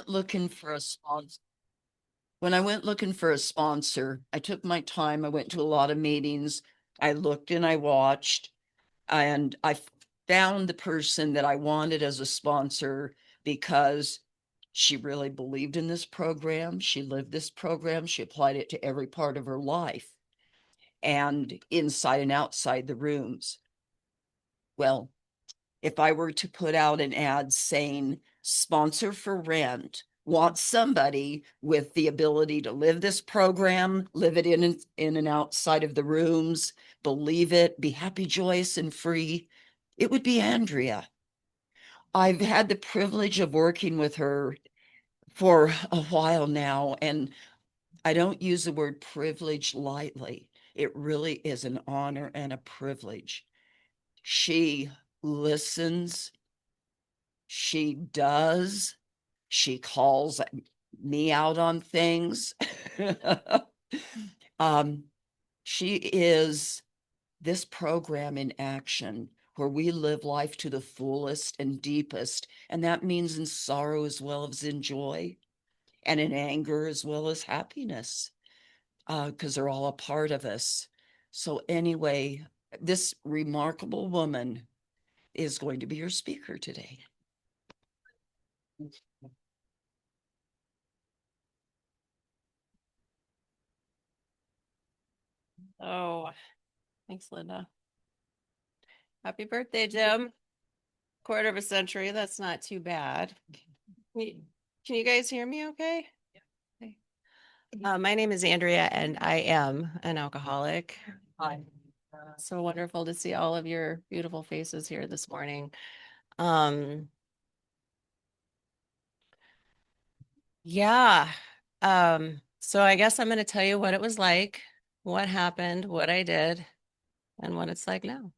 looking for a sponsor, I took my time. I went to a lot of meetings. I looked and I watched, and found the person that I wanted as a sponsor because she really believed in this program. She lived this program. She applied it to every part of her life and inside and outside the rooms. Well, if I were to put out an ad saying sponsor for rent, want somebody with the ability to live this program, live it in and outside of the rooms, believe it, be happy, joyous, and free, it would be Andrea. I've had the privilege of working with her for a while now, and I don't use the word privilege lightly. It really is an honor and a privilege. She listens, she does, she calls me out on things. um, she is this program in action where we live life to the fullest and deepest. And that means in sorrow as well as in joy, and in anger as well as happiness, because they're all a part of us. So, anyway, this remarkable woman is going to be your speaker today. Oh, thanks, Linda. Happy birthday, Jim. Quarter of a century. That's not too bad. Can you guys hear me okay? Okay. My name is Andrea, and I am an alcoholic. Hi. So wonderful to see all of your beautiful faces here this morning. Um, yeah. So I guess I'm going to tell you what it was like, what happened, what I did, and what it's like now.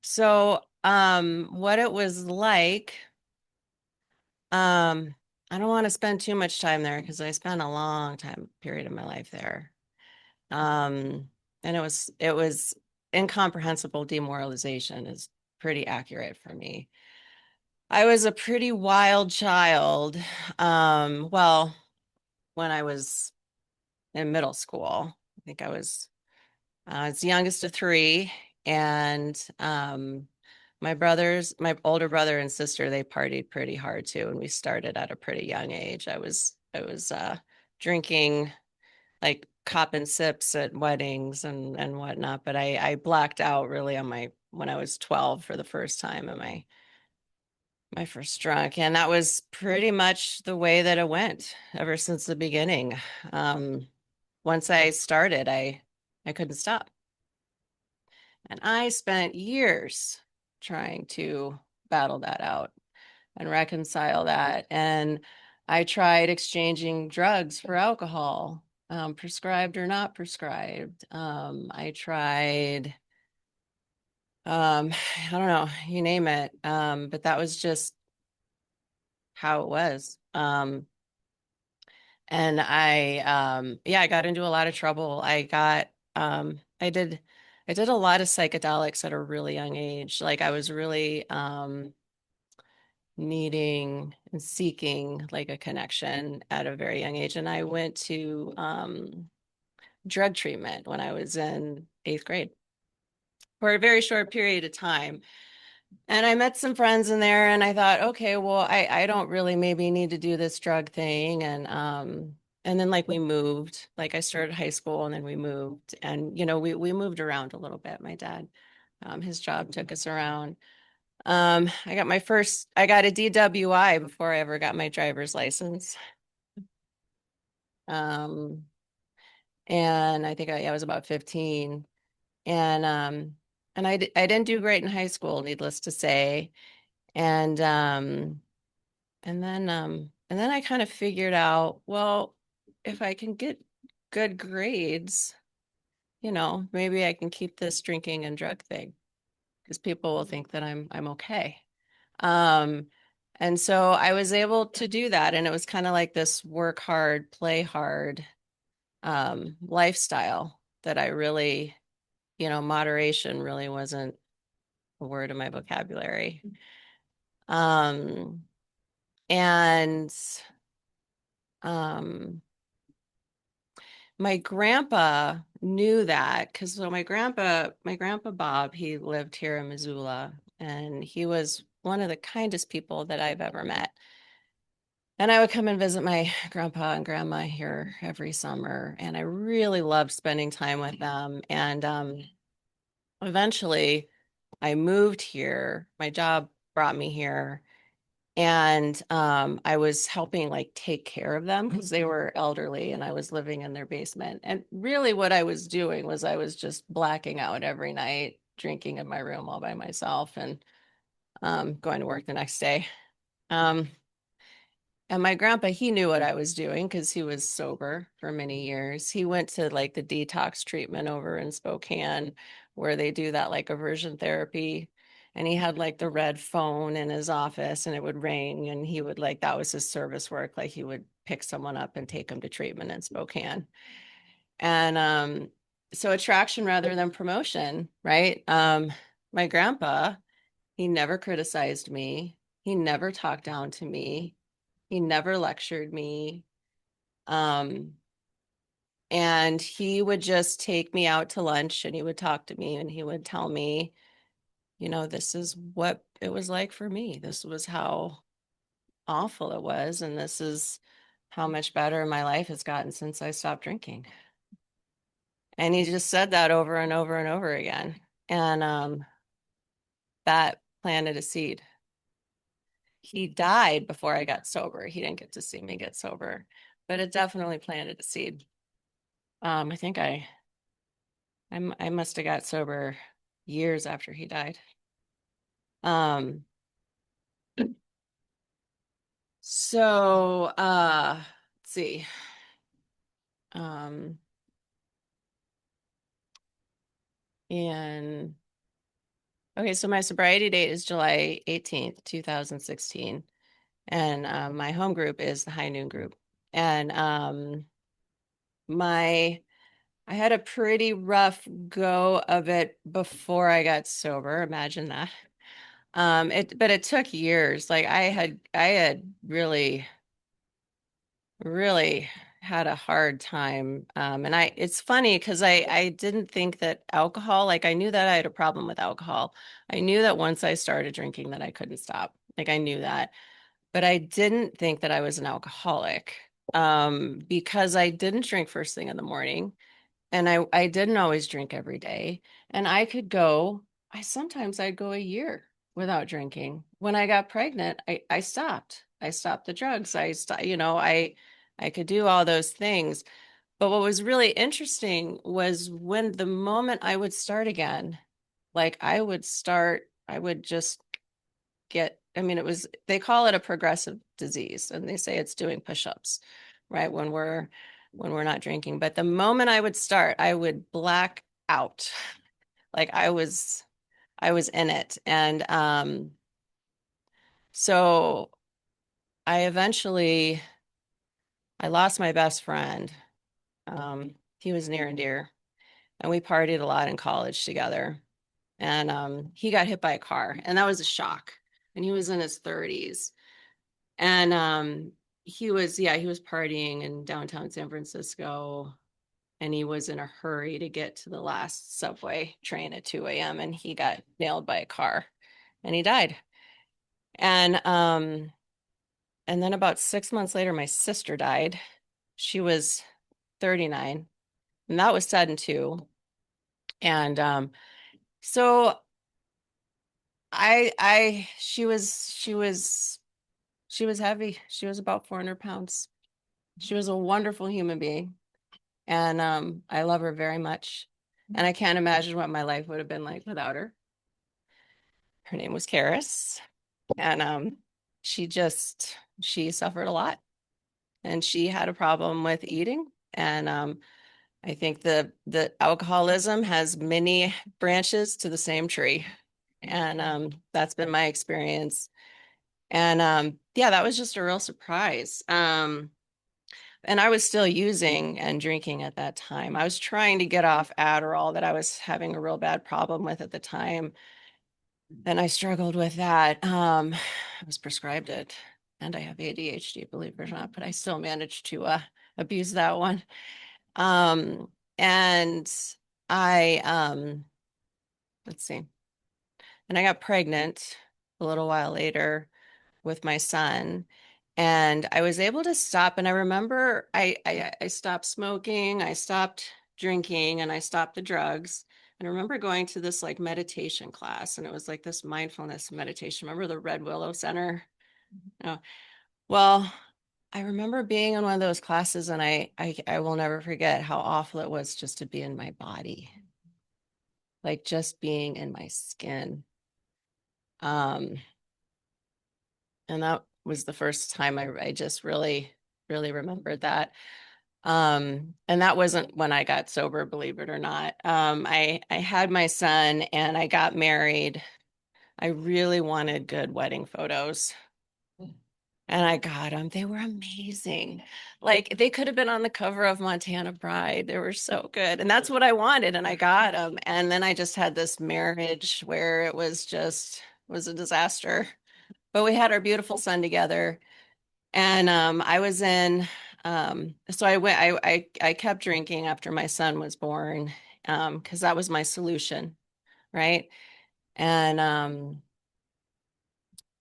So, what it was like, um, I don't want to spend too much time there because I spent a long time period of my life there. Um, and it was incomprehensible demoralization is pretty accurate for me. I was a pretty wild child. Well, when I was in middle school, I think I was the youngest of three, and my older brother and sister, they partied pretty hard too, and we started at a pretty young age. I was drinking like cop and sips at weddings and whatnot, but I blacked out really on my when I was 12 for the first time at my first drunk, and that was pretty much the way that it went ever since the beginning. Um, Once I started, I couldn't stop. And I spent years trying to battle that out and reconcile that. And I tried exchanging drugs for alcohol, prescribed or not prescribed. I tried, I don't know, you name it. But that was just how it was. And yeah, I got into a lot of trouble. I did a lot of psychedelics at a really young age. Like I was really, needing and seeking like a connection at a very young age. And I went to, drug treatment when I was in eighth grade for a very short period of time. And I met some friends in there and I thought, okay, well, I don't really maybe need to do this drug thing. And then like we moved, like I started high school and then we moved and, we moved around a little bit. My dad, his job took us around. I got a DWI before I ever got my driver's license. Um, and I think I was about 15. And I didn't do great in high school, needless to say. And and then I kind of figured out, well, if I can get good grades, maybe I can keep this drinking and drug thing because people will think that I'm okay. Um, and so I was able to do that, and it was kind of like this work hard, play hard lifestyle that I really, moderation really wasn't a word in my vocabulary. Um, And um my grandpa knew that because so my grandpa Bob, he lived here in Missoula, and he was one of the kindest people that I've ever met. And I would come and visit my grandpa and grandma here every summer, and I really loved spending time with them. And eventually I moved here. My job brought me here, and I was helping like take care of them because they were elderly and I was living in their basement. And really what I was doing was I was just blacking out every night, drinking in my room all by myself, and going to work the next day. Um, and my grandpa, he knew what I was doing because he was sober for many years. He went to like the detox treatment over in Spokane where they do that like aversion therapy. And he had like the red phone in his office and it would ring, and he would like, that was his service work. Like he would pick someone up and take them to treatment in Spokane. And so attraction rather than promotion, right? My grandpa, he never criticized me. He never talked down to me. He never lectured me. Um, and he would just take me out to lunch and he would talk to me and he would tell me, this is what it was like for me. This was how awful it was. And this is how much better my life has gotten since I stopped drinking. And he just said that over and over and over again. And that planted a seed. He died before I got sober. He didn't get to see me get sober, but it definitely planted a seed. I think I must have got sober years after he died. Um, so let's see. Um, and okay, so my sobriety date is July 18th, 2016. And my home group is the High Noon group. And my I had a pretty rough go of it before I got sober. Imagine that. But it took years. Like I had really had a hard time. And it's funny because I didn't think that alcohol, like I knew that I had a problem with alcohol. I knew that once I started drinking that I couldn't stop. Like I knew that, but I didn't think that I was an alcoholic. Because I didn't drink first thing in the morning. And I didn't always drink every day. And I'd go a year without drinking. When I got pregnant, I stopped. I stopped the drugs. I could do all those things. But what was really interesting was when the moment I would start again, like I would just I mean, they call it a progressive disease and they say it's doing push-ups, right? When we're not drinking. But the moment I would start, I would black out. Like I was in it. And so I lost my best friend. He was near and dear, and we partied a lot in college together. And he got hit by a car, and that was a shock. And he was in his 30s. And he was partying in downtown San Francisco, and he was in a hurry to get to the last subway train at 2 a.m. and he got nailed by a car and he died. And and then about 6 months later, my sister died. She was 39, and that was sudden too. And so she was heavy. She was about 400 pounds. She was a wonderful human being. And I love her very much. And I can't imagine what my life would have been like without her. Her name was Karis. And she suffered a lot. And she had a problem with eating. And I think the alcoholism has many branches to the same tree. And that's been my experience. And yeah, that was just a real surprise. And I was still using and drinking at that time. I was trying to get off Adderall that I was having a real bad problem with at the time. And I struggled with that. I was prescribed it. and I have ADHD, believe it or not, but I still managed to abuse that one. And I let's see. And I got pregnant a little while later with my son, and I was able to stop. And I remember I stopped smoking, I stopped drinking, and I stopped the drugs. And I remember going to this like meditation class, and it was like this mindfulness meditation. Remember the Red Willow Center? Oh, well, I remember being in one of those classes, and I will never forget how awful it was just to be in my body, like just being in my skin. Um, and that was the first time I just really, really remembered that. And that wasn't when I got sober, believe it or not. I had my son and I got married. I really wanted good wedding photos. And I got them. They were amazing. Like they could have been on the cover of Montana Bride. They were so good. And that's what I wanted. And I got them. And then I just had this marriage where it was just was a disaster. But we had our beautiful son together. And I was in so I went I kept drinking after my son was born because that was my solution, right? And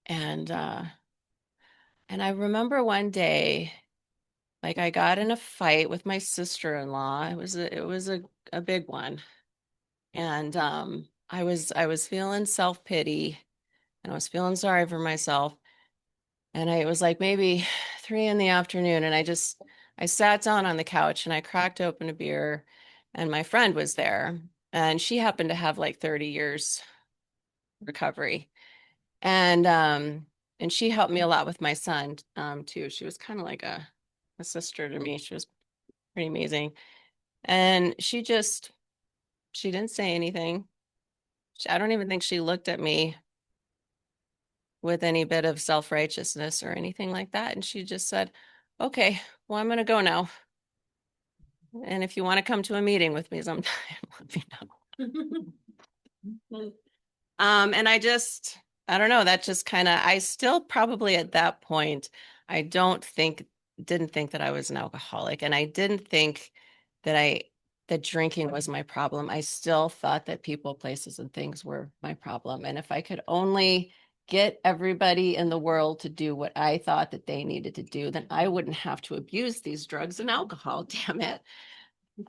and uh and I remember one day like I got in a fight with my sister-in-law. It was a big one. And I was feeling self-pity and I was feeling sorry for myself. And it was like maybe 3 in the afternoon. And I sat down on the couch and I cracked open a beer and my friend was there. And she happened to have like 30 years recovery. And she helped me a lot with my son, too. She was kind of like a sister to me. She was pretty amazing. And she didn't say anything. I don't even think she looked at me with any bit of self-righteousness or anything like that. And she just said, okay, well, I'm going to go now. And if you want to come to a meeting with me sometime, let me know. And I don't know, that just kind of, I still probably at that point, I don't think, didn't think that I was an alcoholic. And I didn't think that that drinking was my problem. I still thought that people, places, and things were my problem. And if I could only get everybody in the world to do what I thought that they needed to do, then I wouldn't have to abuse these drugs and alcohol, damn it.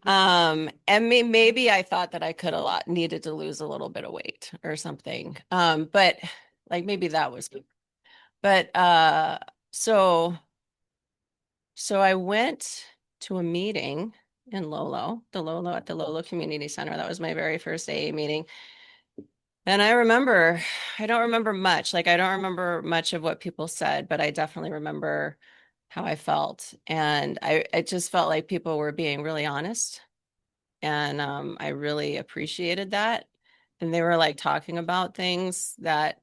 And maybe I thought that I could a lot needed to lose a little bit of weight or something. But like maybe that was, but so so I went to a meeting in Lolo, at the Lolo Community Center. That was my very first AA meeting. And I remember, I don't remember much. Like I don't remember much of what people said, but I definitely remember how I felt. And I just felt like people were being really honest. And I really appreciated that. And they were like talking about things that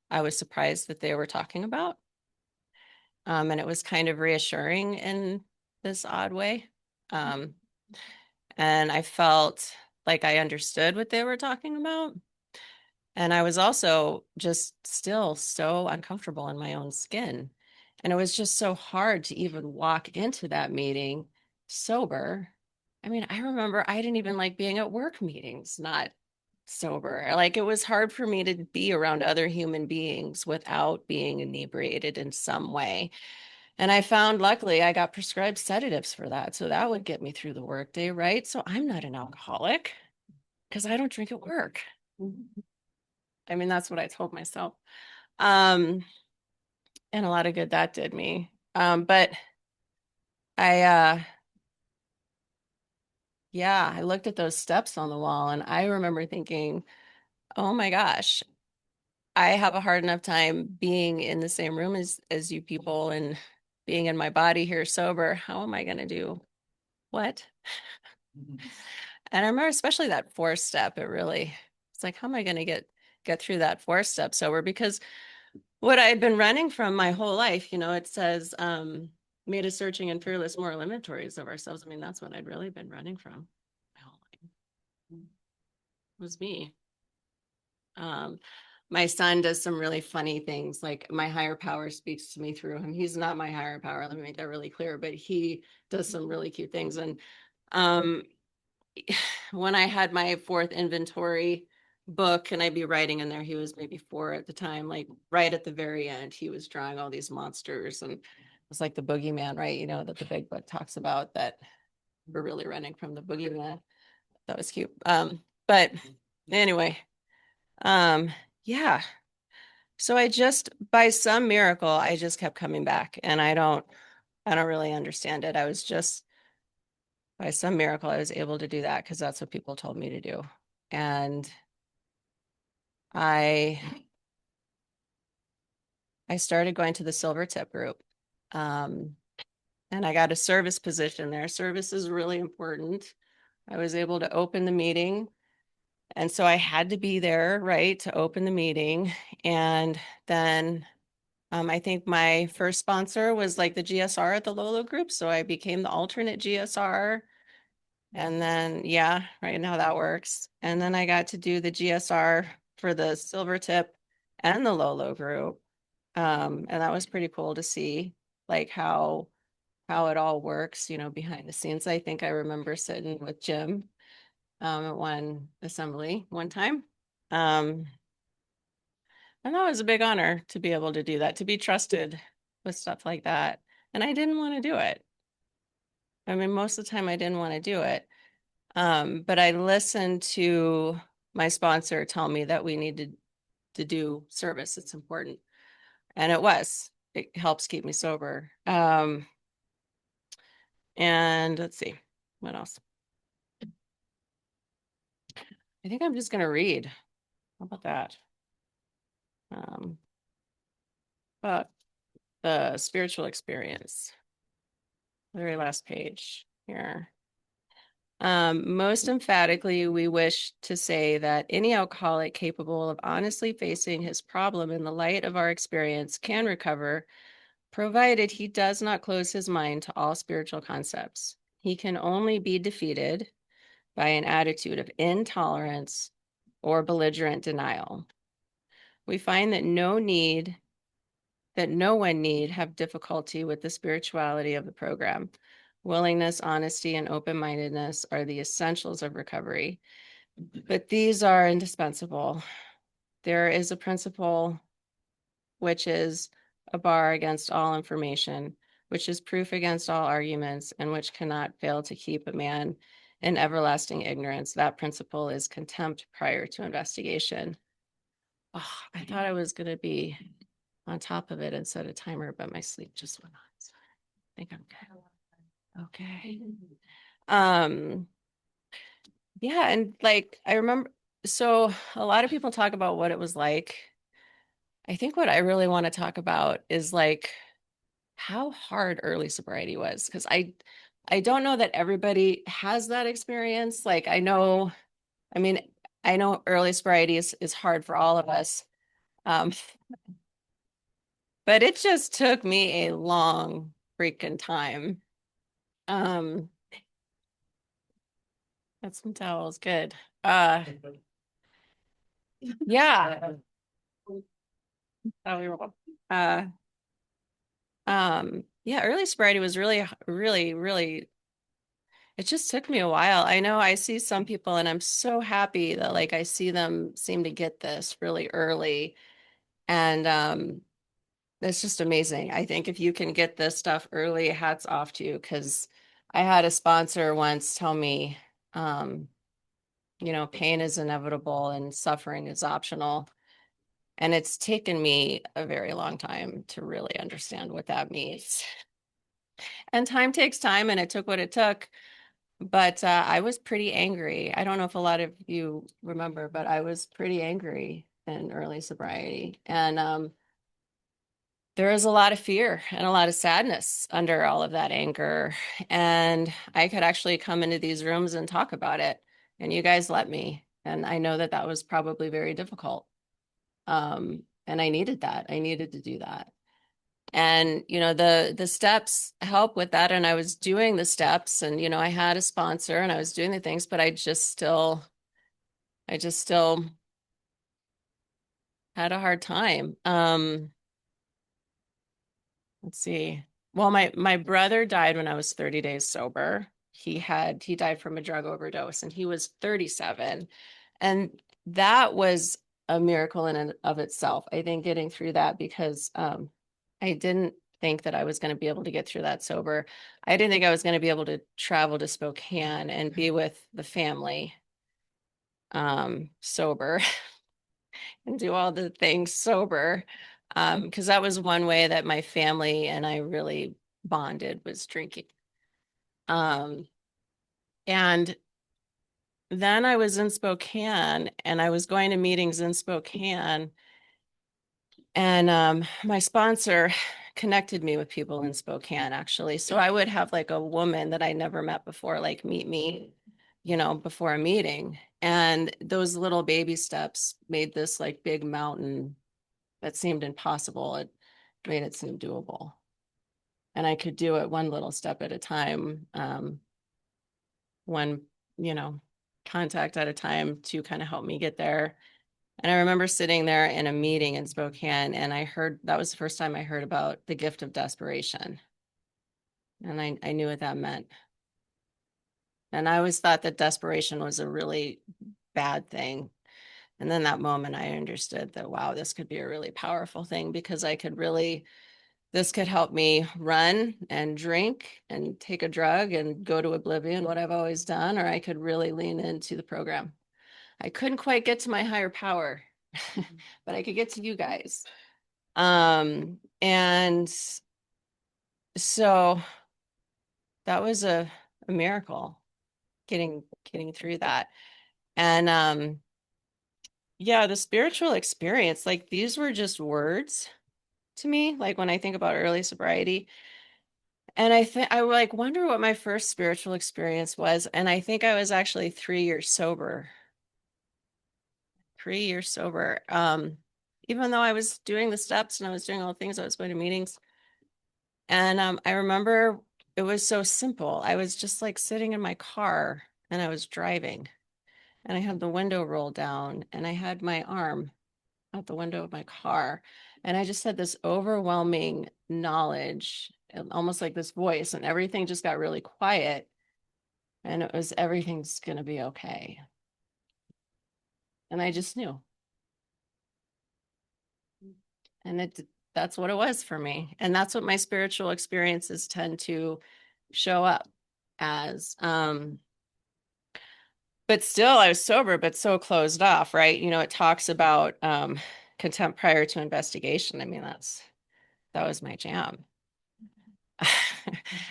I was surprised that they were talking about. And it was kind of reassuring in this odd way. Um, and I felt like I understood what they were talking about. And I was also just still so uncomfortable in my own skin. And it was just so hard to even walk into that meeting sober. I mean, I remember I didn't even like being at work meetings, not sober. Like it was hard for me to be around other human beings without being inebriated in some way. And I found, luckily, I got prescribed sedatives for that. So that would get me through the workday, right? So I'm not an alcoholic because I don't drink at work. I mean, that's what I told myself. Um, and a lot of good that did me. But I yeah, I looked at those steps on the wall and I remember thinking, oh my gosh, I have a hard enough time being in the same room as you people and being in my body here sober. How am I going to do what? And I remember especially that fourth step, it's like, how am I going to get through that fourth step sober? Because what I had been running from my whole life, it says, made us searching and fearless moral inventories of ourselves. I mean, that's what I'd really been running from my whole life. It was me. Um, my son does some really funny things. Like my higher power speaks to me through him. He's not my higher power. Let me make that really clear, but he does some really cute things. And um, when I had my fourth inventory book and I'd be writing in there, he was maybe 4 at the time, like right at the very end, he was drawing all these monsters and it was like the boogeyman, right? You know, that the big book talks about, that we're really running from the boogeyman. That was cute. But anyway, um, yeah. So I just, by some miracle, I just kept coming back and I don't really understand it. I was just, by some miracle, I was able to do that because that's what people told me to do. And I I started going to the Silvertip group. Um, and I got a service position there. Service is really important. I was able to open the meeting. And so I had to be there, right, to open the meeting. And then I think my first sponsor was like the GSR at the Lolo group. So I became the alternate GSR. And then, yeah, right now that works. And then I got to do the GSR for the Silvertip and the Lolo group. And that was pretty cool to see like how it all works, you know, behind the scenes. I think I remember sitting with Jim at one assembly one time. Um, and that was a big honor to be able to do that, to be trusted with stuff like that. And I didn't want to do it. I mean, most of the time I didn't want to do it. But I listened to my sponsor tell me that we needed to do service. It's important. And it was. It helps keep me sober. And let's see, what else? I think I'm just gonna read. How about that? Um, but the spiritual experience, the very last page here. Most emphatically, we wish to say that any alcoholic capable of honestly facing his problem in the light of our experience can recover, provided he does not close his mind to all spiritual concepts. He can only be defeated by an attitude of intolerance or belligerent denial. We find that no one need have difficulty with the spirituality of the program. Willingness, honesty, and open-mindedness are the essentials of recovery, but these are indispensable. There is a principle which is a bar against all information, which is proof against all arguments, and which cannot fail to keep a man in everlasting ignorance. That principle is contempt prior to investigation. Oh, I thought I was going to be on top of it and set a timer, but my sleep just went on. So I think I'm good. Okay. Um, yeah, and like I remember, so a lot of people talk about what it was like. I think what I really want to talk about is like how hard early sobriety was, because I don't know that everybody has that experience. Like I mean, I know early sobriety is hard for all of us. Um, but it just took me a long freaking time. Um, that's some towels, good. Yeah. Oh, you're welcome. Uh, yeah, early sobriety was really, really, really, it just took me a while. I know I see some people and I'm so happy that like I see them seem to get this really early. And it's just amazing. I think if you can get this stuff early, hats off to you. Because I had a sponsor once tell me, um, you know, pain is inevitable and suffering is optional. And it's taken me a very long time to really understand what that means. And time takes time, and it took what it took. But I was pretty angry. I don't know if a lot of you remember, but I was pretty angry in early sobriety. And there was a lot of fear and a lot of sadness under all of that anger. And I could actually come into these rooms and talk about it. And you guys let me. And I know that that was probably very difficult. And I needed that. I needed to do that. And you know, the steps help with that. And I was doing the steps, and you know, I had a sponsor and I was doing the things, but I just still had a hard time. Let's see. Well, my brother died when I was 30 days sober. He died from a drug overdose and he was 37. And that was a miracle in and of itself. I think getting through that because I didn't think that I was going to be able to get through that sober. I didn't think I was going to be able to travel to Spokane and be with the family sober and do all the things sober. Because that was one way that my family and I really bonded was drinking. Um, and then I was in Spokane and I was going to meetings in Spokane. And my sponsor connected me with people in Spokane, actually. So I would have like a woman that I never met before, like meet me, before a meeting. And those little baby steps made this like big mountain that seemed impossible. It made it seem doable. And I could do it one little step at a time, one, you know, contact at a time to kind of help me get there. And I remember sitting there in a meeting in Spokane, and I heard that was the first time I heard about the gift of desperation. And I knew what that meant. And I always thought that desperation was a really bad thing. And then that moment I understood that, wow, this could be a really powerful thing because this could help me run and drink and take a drug and go to oblivion, what I've always done, or I could really lean into the program. I couldn't quite get to my higher power, but I could get to you guys. And so that was a miracle getting through that. And yeah, the spiritual experience, like these were just words to me, like when I think about early sobriety. And I like wonder what my first spiritual experience was. And I think I was actually 3 years sober. 3 years sober. Even though I was doing the steps and I was doing all the things, I was going to meetings. And I remember it was so simple. I was just like sitting in my car and I was driving and I had the window rolled down and I had my arm out the window of my car. And I just had this overwhelming knowledge, almost like this voice, and everything just got really quiet. And it was everything's going to be okay. And I just knew. And that's what it was for me. And that's what my spiritual experiences tend to show up as. But still I was sober, but so closed off, right? It talks about contempt prior to investigation. I mean, that was my jam.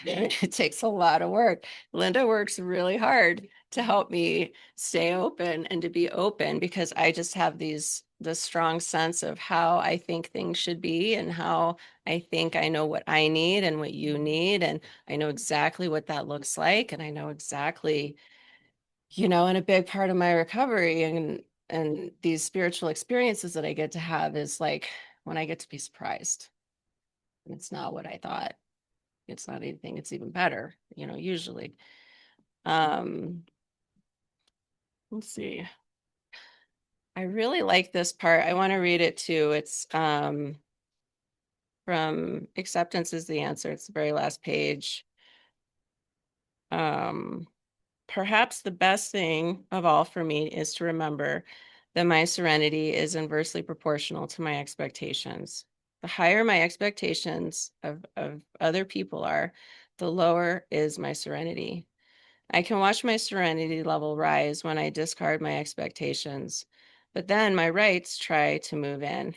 It takes a lot of work. Linda works really hard to help me stay open and to be open because I just have this strong sense of how I think things should be and how I think I know what I need and what you need. And I know exactly what that looks like. And I know exactly, and a big part of my recovery and these spiritual experiences that I get to have is like when I get to be surprised. And it's not what I thought. It's not anything, it's even better, usually. Um, let's see. I really like this part. I want to read it too. It's from Acceptance is the Answer. It's the very last page. Um, Perhaps the best thing of all for me is to remember that my serenity is inversely proportional to my expectations. The higher my expectations of other people are, the lower is my serenity. I can watch my serenity level rise when I discard my expectations, but then my rights try to move in.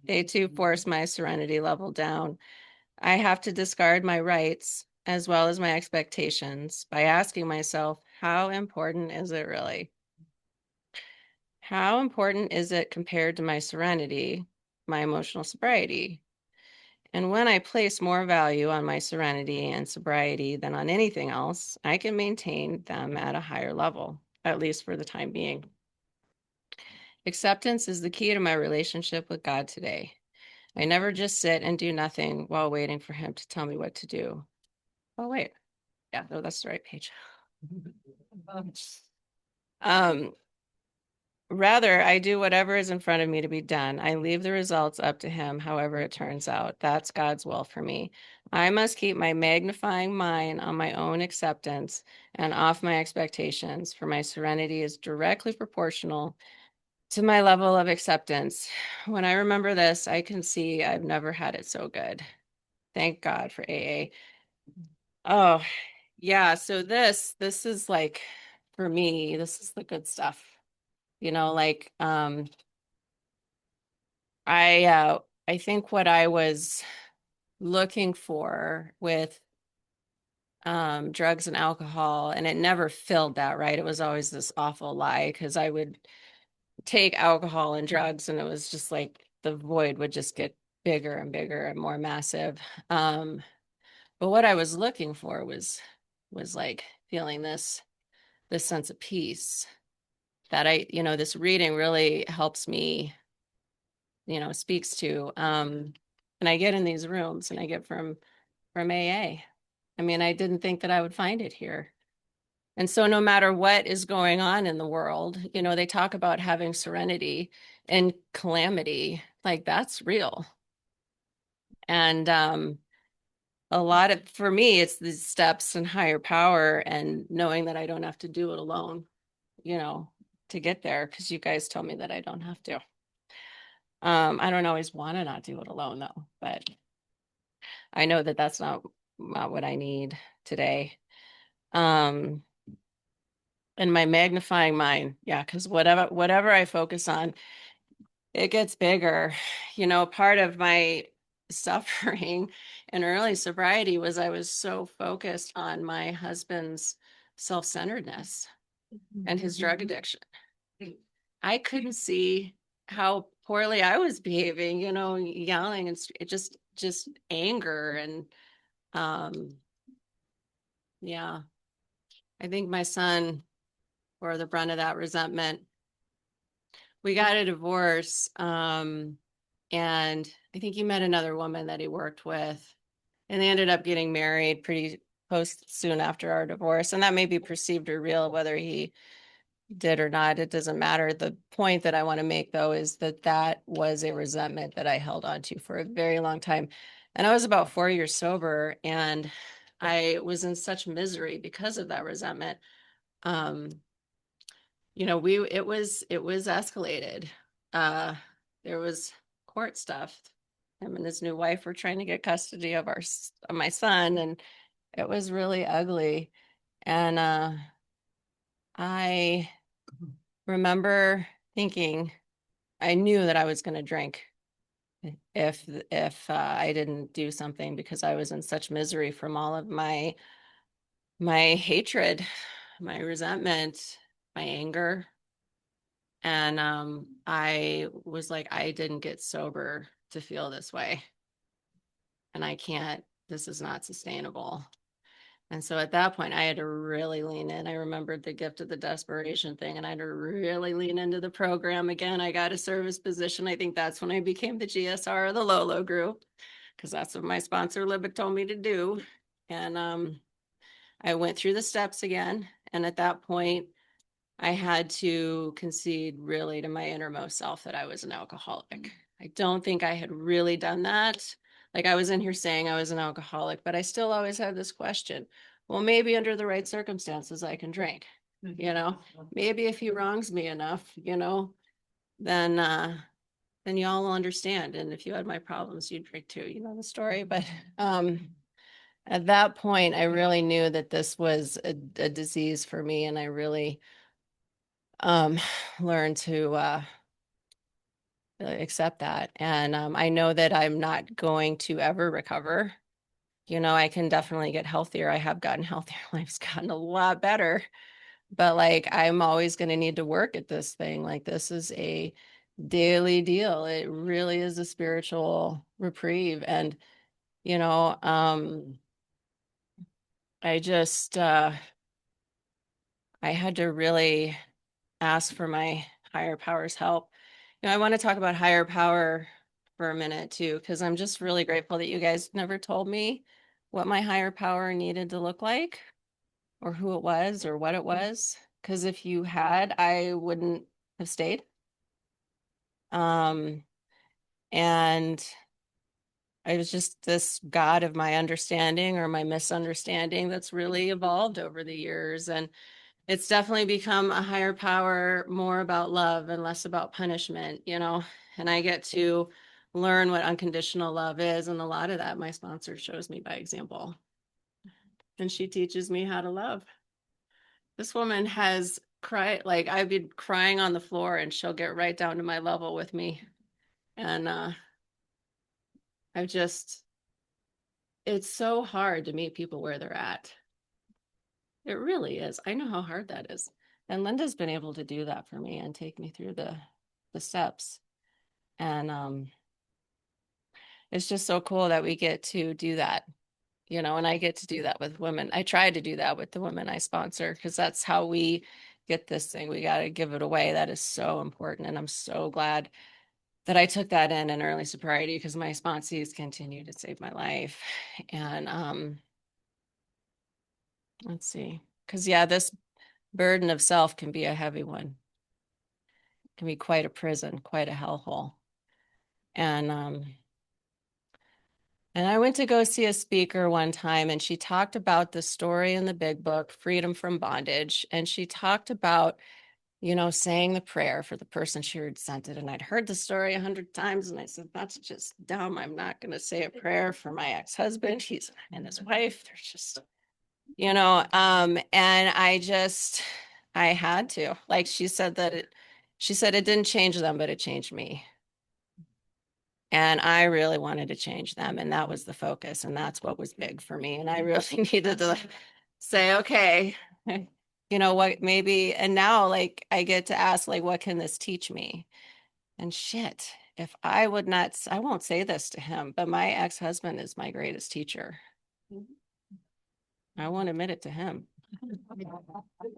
They too force my serenity level down. I have to discard my rights as well as my expectations by asking myself, how important is it really? How important is it compared to my serenity, my emotional sobriety? And when I place more value on my serenity and sobriety than on anything else, I can maintain them at a higher level, at least for the time being. Acceptance is the key to my relationship with God today. I never just sit and do nothing while waiting for Him to tell me what to do. Oh, wait. Yeah, no, that's the right page. Um, Rather, I do whatever is in front of me to be done. I leave the results up to him, however it turns out. That's God's will for me. I must keep my magnifying mind on my own acceptance and off my expectations, for my serenity is directly proportional to my level of acceptance. When I remember this, I can see I've never had it so good. Thank God for AA. Oh, yeah. So this is like for me, this is the good stuff. Like I think what I was looking for with drugs and alcohol, and it never filled that, right? It was always this awful lie because I would take alcohol and drugs and it was just like the void would just get bigger and bigger and more massive. Um, but what I was looking for was like feeling this sense of peace that this reading really helps me, speaks to. And I get in these rooms and I get from AA. I mean, I didn't think that I would find it here. And so no matter what is going on in the world, they talk about having serenity and calamity, like that's real. And a lot of, for me, it's the steps and higher power and knowing that I don't have to do it alone, you know, to get there, because you guys told me that I don't have to. I don't always want to not do it alone though, but I know that that's not what I need today. Um, and my magnifying mind, yeah, because whatever I focus on, it gets bigger. Part of my suffering in early sobriety was I was so focused on my husband's self-centeredness and his drug addiction. I couldn't see how poorly I was behaving, yelling and it just anger and um yeah, I think my son bore the brunt of that resentment. We got a divorce, and I think he met another woman that he worked with, and they ended up getting married pretty close soon after our divorce. And that may be perceived or real, whether he did or not, it doesn't matter. The point that I want to make, though, is that that was a resentment that I held on to for a very long time. And I was about 4 years sober, and I was in such misery because of that resentment. Um, it was escalated. Uh, there was court stuff. Him and his new wife were trying to get custody of my son, and it was really ugly. And I remember thinking I knew that I was going to drink if I didn't do something, because I was in such misery from all of my hatred, my resentment, my anger. And I was like, I didn't get sober to feel this way. And I can't, this is not sustainable. And so at that point, I had to really lean in. I remembered the gift of the desperation thing, and I had to really lean into the program again. I got a service position. I think that's when I became the GSR of the Lolo group, because that's what my sponsor Libic told me to do. And I went through the steps again. And at that point, I had to concede really to my innermost self that I was an alcoholic. I don't think I had really done that. Like I was in here saying I was an alcoholic, but I still always had this question. Well, maybe under the right circumstances, I can drink, maybe if he wrongs me enough, then, then y'all will understand. And if you had my problems, you'd drink too, the story. But, at that point, I really knew that this was a disease for me. And I really, um, learn to accept that. And I know that I'm not going to ever recover. I can definitely get healthier. I have gotten healthier. Life's gotten a lot better. But like, I'm always going to need to work at this thing. Like, this is a daily deal. It really is a spiritual reprieve. And, you know, um, I just, I had to really ask for my higher power's help. I want to talk about higher power for a minute too, because I'm just really grateful that you guys never told me what my higher power needed to look like or who it was or what it was. Because if you had, I wouldn't have stayed. And I was just this God of my understanding or my misunderstanding that's really evolved over the years. And it's definitely become a higher power, more about love and less about punishment, and I get to learn what unconditional love is. And a lot of that my sponsor shows me by example. And she teaches me how to love. This woman has cried, like I've been crying on the floor and she'll get right down to my level with me. And I've just, it's so hard to meet people where they're at. It really is. I know how hard that is. And Linda's been able to do that for me and take me through the steps. And it's just so cool that we get to do that, and I get to do that with women. I try to do that with the women I sponsor because that's how we get this thing. We got to give it away. That is so important. And I'm so glad that I took that in early sobriety because my sponsees continue to save my life. And let's see, because yeah, this burden of self can be a heavy one. It can be quite a prison, quite a hellhole. And I went to go see a speaker one time, and she talked about the story in the big book, Freedom from Bondage. And she talked about, saying the prayer for the person she resented. And I'd heard the story 100 times. And I said, that's just dumb. I'm not going to say a prayer for my ex-husband. He's and his wife. They're just, and I had to, like she said she said it didn't change them, but it changed me. And I really wanted to change them. And that was the focus. And that's what was big for me. And I really needed to say, okay, what maybe, and now like I get to ask, like, what can this teach me? And shit, if I would not, I won't say this to him, but my ex-husband is my greatest teacher. I won't admit it to him,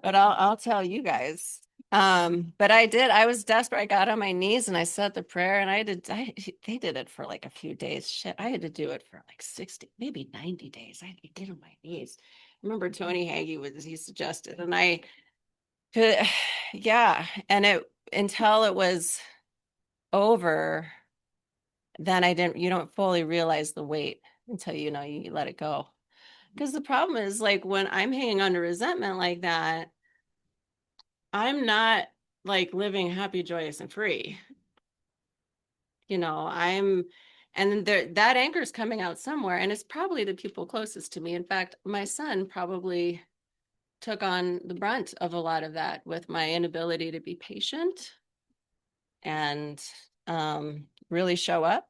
but I'll tell you guys. But I was desperate. I got on my knees and I said the prayer and they did it for like a few days. Shit, I had to do it for like 60, maybe 90 days. I had to get on my knees. I remember Tony Hagee he suggested, and I could, yeah. And until it was over, then you don't fully realize the weight until, you let it go. Because the problem is like when I'm hanging under resentment like that, I'm not like living happy, joyous, and free. And that anger is coming out somewhere, and it's probably the people closest to me. In fact, my son probably took on the brunt of a lot of that with my inability to be patient and really show up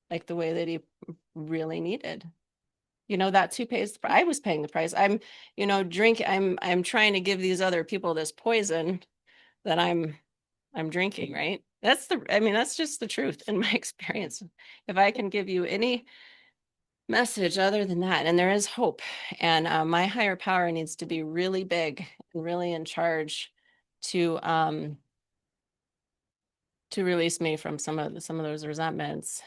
like the way that he really needed. That too pays the price. I was paying the price. I'm trying to give these other people this poison that I'm drinking, right? That's just the truth in my experience. If I can give you any message other than that, and there is hope, and my higher power needs to be really big and really in charge to release me from some of those resentments.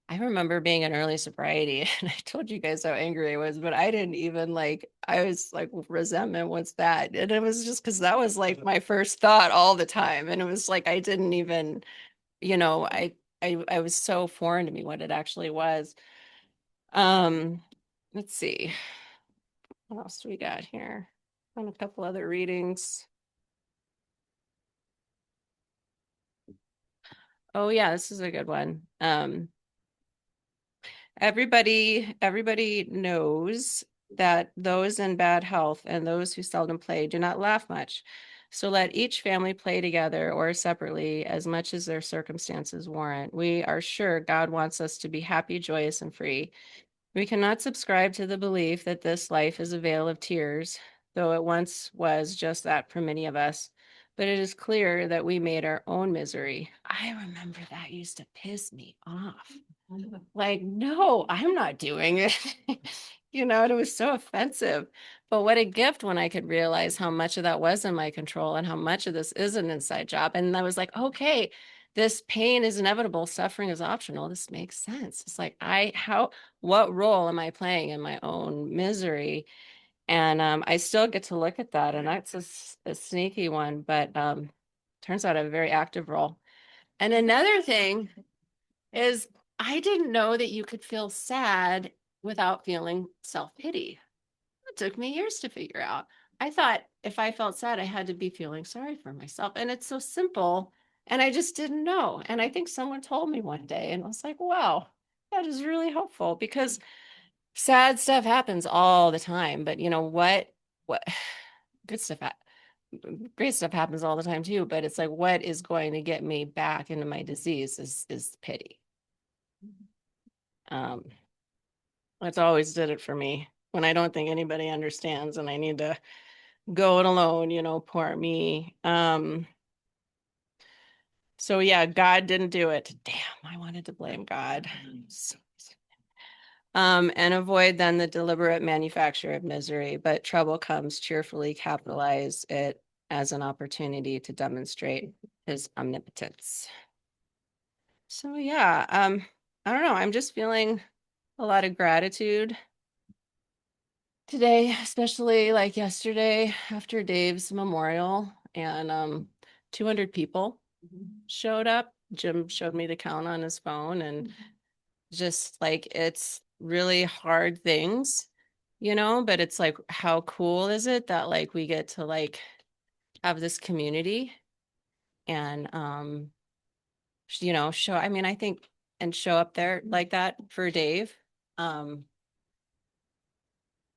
I remember being in early sobriety and I told you guys how angry I was, but I didn't even I was like, resentment, what's that? And it was just because that was like my first thought all the time. And it was like, I didn't even, I was so foreign to me what it actually was. Um, let's see. What else do we got here? On a couple other readings. Oh yeah, this is a good one. Everybody knows that those in bad health and those who seldom play do not laugh much. So let each family play together or separately as much as their circumstances warrant. We are sure God wants us to be happy, joyous, and free. We cannot subscribe to the belief that this life is a vale of tears, though it once was just that for many of us. But it is clear that we made our own misery. I remember that used to piss me off. Like, no, I'm not doing it. And it was so offensive. But what a gift when I could realize how much of that was in my control and how much of this is an inside job. And I was like, okay, this pain is inevitable. Suffering is optional. This makes sense. It's like, what role am I playing in my own misery? And I still get to look at that. And that's a sneaky one. But turns out I have a very active role. And another thing is I didn't know that you could feel sad without feeling self-pity. It took me years to figure out. I thought if I felt sad, I had to be feeling sorry for myself. And it's so simple. And I just didn't know. And I think someone told me one day, and I was like, wow, that is really helpful because sad stuff happens all the time. But you know what good stuff, great stuff happens all the time too. But it's like, what is going to get me back into my disease is pity. Um, that's always did it for me when I don't think anybody understands and I need to go it alone, poor me. So yeah, God didn't do it. Damn, I wanted to blame God. And avoid then the deliberate manufacture of misery, but trouble comes, cheerfully capitalize it as an opportunity to demonstrate his omnipotence. So yeah, I don't know. I'm just feeling a lot of gratitude today, especially like yesterday after Dave's memorial, and 200 people showed up. Jim showed me the count on his phone, and just like it's really hard things, but it's like how cool is it that like we get to like have this community and show, I mean, I think, and show up there like that for Dave. um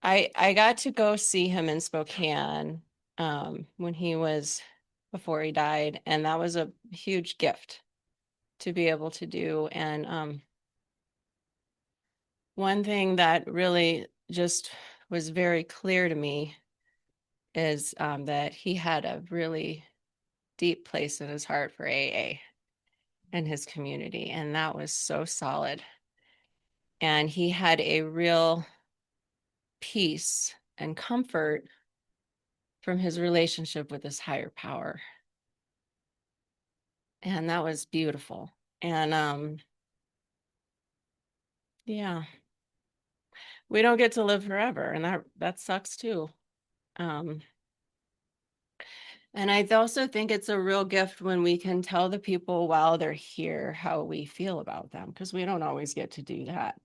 I got to go see him in Spokane when he was before he died, and that was a huge gift to be able to do. And one thing that really just was very clear to me is that he had a really deep place in his heart for AA and his community, and that was so solid. And he had a real peace and comfort from his relationship with his higher power. And that was beautiful. And yeah, we don't get to live forever, and that sucks too. Um and I also think it's a real gift when we can tell the people while they're here how we feel about them, because we don't always get to do that.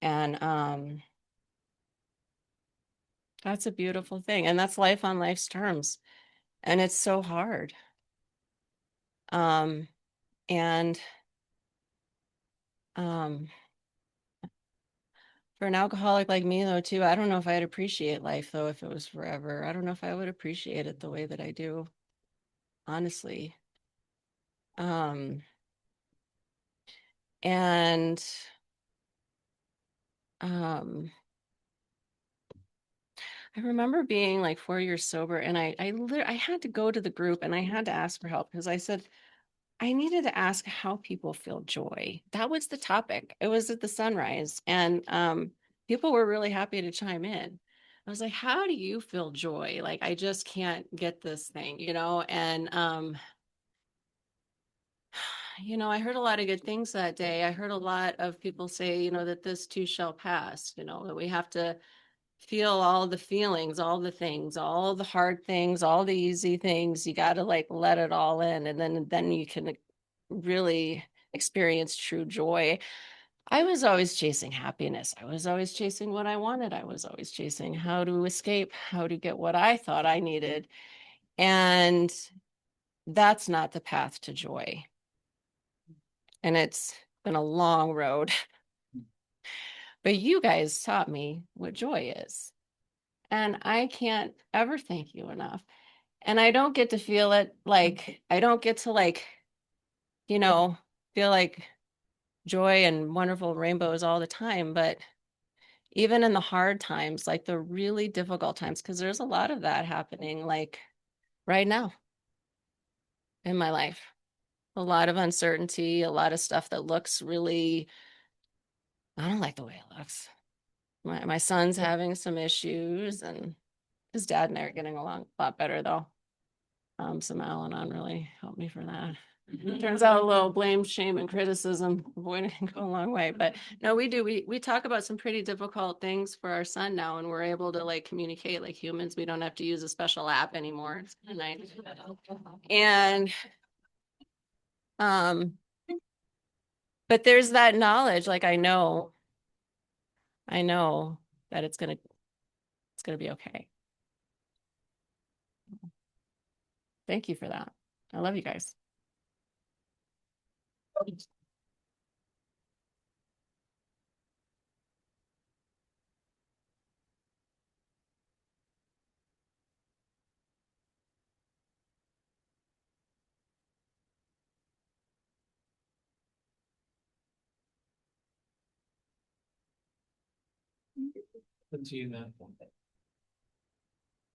And that's a beautiful thing. And that's life on life's terms. And it's so hard. Um and um For an alcoholic like me, though, too, I don't know if I'd appreciate life, though, if it was forever. I don't know if I would appreciate it the way that I do, honestly. Um, and um, I remember being like 4 years sober, and I had to go to the group and I had to ask for help because I said I needed to ask how people feel joy. That was the topic. It was at the Sunrise, and people were really happy to chime in. I was like, how do you feel joy? Like, I just can't get this thing, And I heard a lot of good things that day. I heard a lot of people say, that this too shall pass, that we have to feel all the feelings, all the things, all the hard things, all the easy things. You got to like let it all in, and then you can really experience true joy. I was always chasing happiness. I was always chasing what I wanted. I was always chasing how to escape, how to get what I thought I needed. And that's not the path to joy. And it's been a long road. But you guys taught me what joy is. And I can't ever thank you enough. And I don't get to feel it like, I don't get to like, feel like joy and wonderful rainbows all the time. But even in the hard times, like the really difficult times, because there's a lot of that happening like right now in my life. A lot of uncertainty, a lot of stuff that looks really, I don't like the way it looks. My son's having some issues, and his dad and I are getting along a lot better though. Some Al-Anon really helped me for that. Turns out a little blame, shame, and criticism avoiding can go a long way. But no, we do. We talk about some pretty difficult things for our son now, and we're able to like communicate like humans. We don't have to use a special app anymore. It's kind of nice. And um, but there's that knowledge, like I know that it's gonna be okay. Thank you for that. I love you guys. Let's see that.